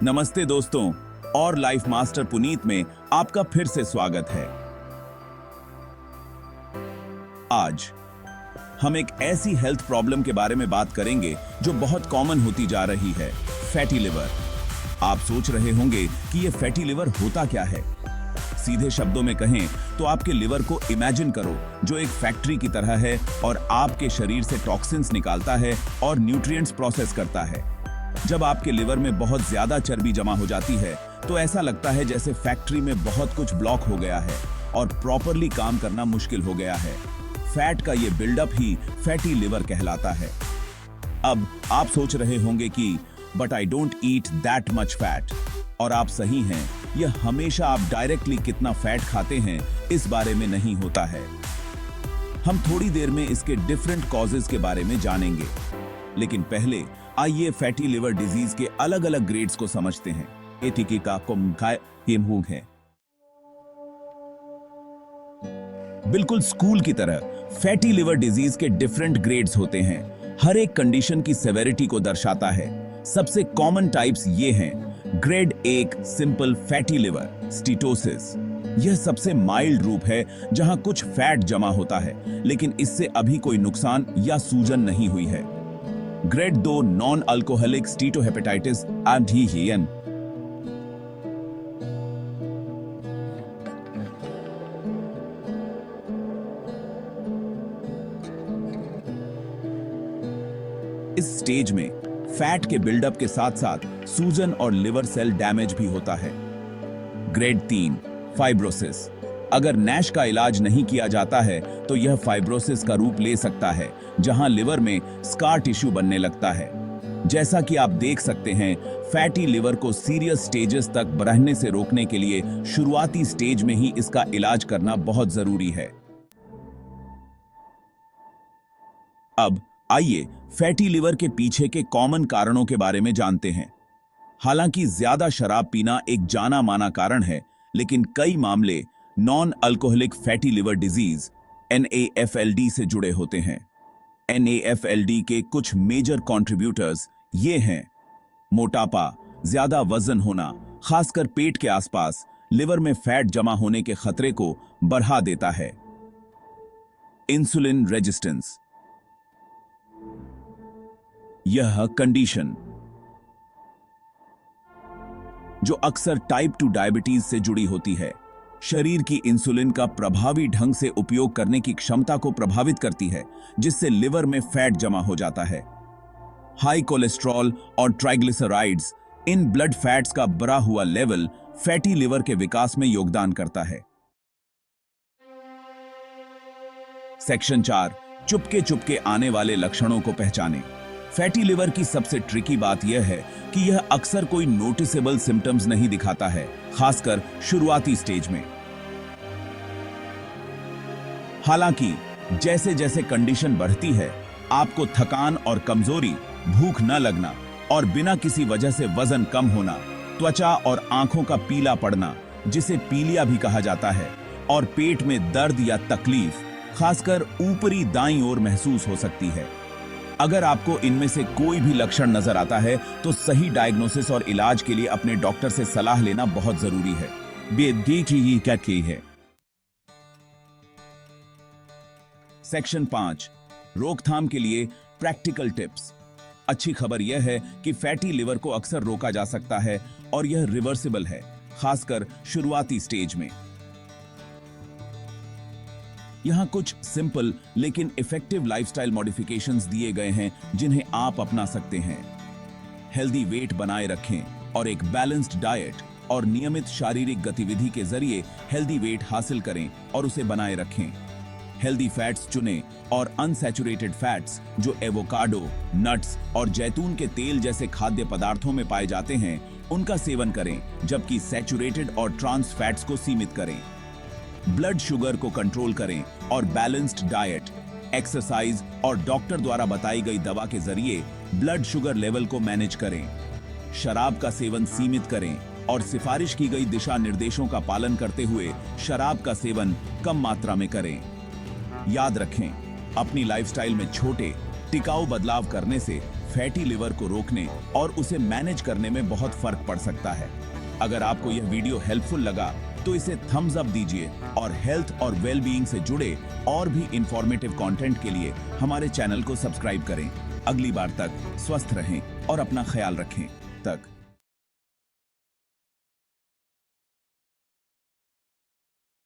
नमस्ते दोस्तों, और लाइफ मास्टर पुनीत में आपका फिर से स्वागत है। आज हम एक ऐसी हेल्थ प्रॉब्लम के बारे में बात करेंगे जो बहुत कॉमन होती जा रही है, फैटी लिवर। आप सोच रहे होंगे कि ये फैटी लिवर होता क्या है। सीधे शब्दों में कहें तो आपके लिवर को इमेजिन करो जो एक फैक्ट्री की तरह है और आपके शरीर से टॉक्सिन्स निकालता है और न्यूट्रिएंट्स प्रोसेस करता है। जब आपके लिवर में बहुत ज्यादा चर्बी जमा हो जाती है तो ऐसा लगता है जैसे फैक्ट्री में बहुत कुछ ब्लॉक हो गया है और प्रॉपरली काम करना मुश्किल हो गया है। फैट का ये बिल्डअप ही फैटी लिवर कहलाता है। अब आप सोच रहे होंगे कि but I don't eat that much fat, और आप सही हैं। यह हमेशा आप डायरेक्टली कितना फैट खाते हैं इस बारे में नहीं होता है। हम थोड़ी देर में इसके डिफरेंट कॉजेज के बारे में जानेंगे, लेकिन पहले आइए फैटी लिवर डिजीज के अलग अलग ग्रेड्स को समझते हैं। एटीकी का हेमहूग है। बिल्कुल स्कूल की तरह फैटी लिवर डिजीज के डिफरेंट ग्रेड्स होते हैं। हर एक कंडीशन की सेवेरिटी को दर्शाता है। सबसे कॉमन टाइप्स ये हैं। Grade 1 simple fatty liver steatosis. यह सबसे माइल्ड रूप है जहां कुछ फैट जमा होता है, लेकिन इससे अभी कोई नुकसान या सूजन नहीं हुई है। ग्रेड 2 नॉन अल्कोहलिक स्टीटोहेपेटाइटिस एंटीहीएन। इस स्टेज में फैट के बिल्डअप के साथ साथ सूजन और लिवर सेल डैमेज भी होता है। Grade 3 fibrosis. अगर नैश का इलाज नहीं किया जाता है तो यह फाइब्रोसिस का रूप ले सकता है, जहां लिवर में स्कार टिश्यू बनने लगता है। जैसा कि आप देख सकते हैं, फैटी लिवर को सीरियस स्टेजेस तक बढ़ने से रोकने के लिए शुरुआती स्टेज में ही इसका इलाज करना बहुत जरूरी है। अब आइए फैटी लिवर के पीछे के कॉमन कारणों के बारे में जानते हैं। हालांकि ज्यादा शराब पीना एक जाना माना कारण है, लेकिन कई मामले non alcoholic fatty liver disease NAFLD से जुड़े होते हैं। NAFLD के कुछ मेजर कंट्रीब्यूटर्स ये हैं: मोटापा, ज्यादा वजन होना, खासकर पेट के आसपास, लिवर में फैट जमा होने के खतरे को बढ़ा देता है। Insulin resistance. यह कंडीशन जो अक्सर टाइप 2 डायबिटीज से जुड़ी होती है, शरीर की इंसुलिन का प्रभावी ढंग से उपयोग करने की क्षमता को प्रभावित करती है, जिससे लिवर में फैट जमा हो जाता है। हाई कोलेस्ट्रॉल और ट्राइग्लिसराइड्स, इन ब्लड फैट्स का बढ़ा हुआ लेवल फैटी लिवर के विकास में योगदान करता है। सेक्शन 4 चुपके चुपके आने वाले लक्षणों को पहचानें। फैटी लिवर की सबसे ट्रिकी बात यह है कि यह अक्सर कोई नोटिसेबल सिम्टम्स नहीं दिखाता है, खासकर शुरुआती स्टेज में। हालांकि जैसे जैसे कंडीशन बढ़ती है, आपको थकान और कमजोरी, भूख न लगना और बिना किसी वजह से वजन कम होना, त्वचा और आंखों का पीला पड़ना, जिसे पीलिया भी कहा जाता है, और पेट में दर्द या तकलीफ, खासकर ऊपरी दाईं ओर महसूस हो सकती है। अगर आपको इनमें से कोई भी लक्षण नजर आता है तो सही डायग्नोसिस और इलाज के लिए अपने डॉक्टर से सलाह लेना बहुत जरूरी है। है सेक्शन 5 रोकथाम के लिए प्रैक्टिकल टिप्स। अच्छी खबर यह है कि फैटी लिवर को अक्सर रोका जा सकता है और यह रिवर्सिबल है, खासकर शुरुआती स्टेज में। यहां कुछ सिंपल लेकिन इफेक्टिव लाइफस्टाइल मॉडिफिकेशंस दिए गए हैं जिन्हें आप अपना सकते हैं। हेल्दी वेट बनाए रखें और एक बैलेंस्ड डाइट और नियमित शारीरिक गतिविधि के जरिए हेल्दी वेट हासिल करें और उसे बनाए रखें। हेल्दी फैट्स चुनें और अनसैचुरेटेड फैट्स जो एवोकाडो, नट्स और जैतून के तेल जैसे खाद्य पदार्थों में पाए जाते हैं, उनका सेवन करें, जबकि सैचुरेटेड और ट्रांस फैट्स को सीमित करें। ब्लड शुगर को कंट्रोल करें और बैलेंस्ड डाइट, एक्सरसाइज और डॉक्टर द्वारा बताई गई दवा के जरिए ब्लड शुगर लेवल को मैनेज करें। शराब का सेवन सीमित करें और सिफारिश की गई दिशा निर्देशों का पालन करते हुए शराब का सेवन कम मात्रा में करें। याद रखें, अपनी लाइफस्टाइल में छोटे, टिकाऊ बदलाव करने से फैटी लिवर को रोकने और उसे मैनेज करने में बहुत फर्क पड़ सकता है। अगर आपको यह वीडियो हेल्पफुल लगा तो इसे थम्स अप दीजिए और हेल्थ और वेलबीइंग से जुड़े और भी इंफॉर्मेटिव कंटेंट के लिए हमारे चैनल को सब्सक्राइब करें। अगली बार तक स्वस्थ रहें और अपना ख्याल रखें। तक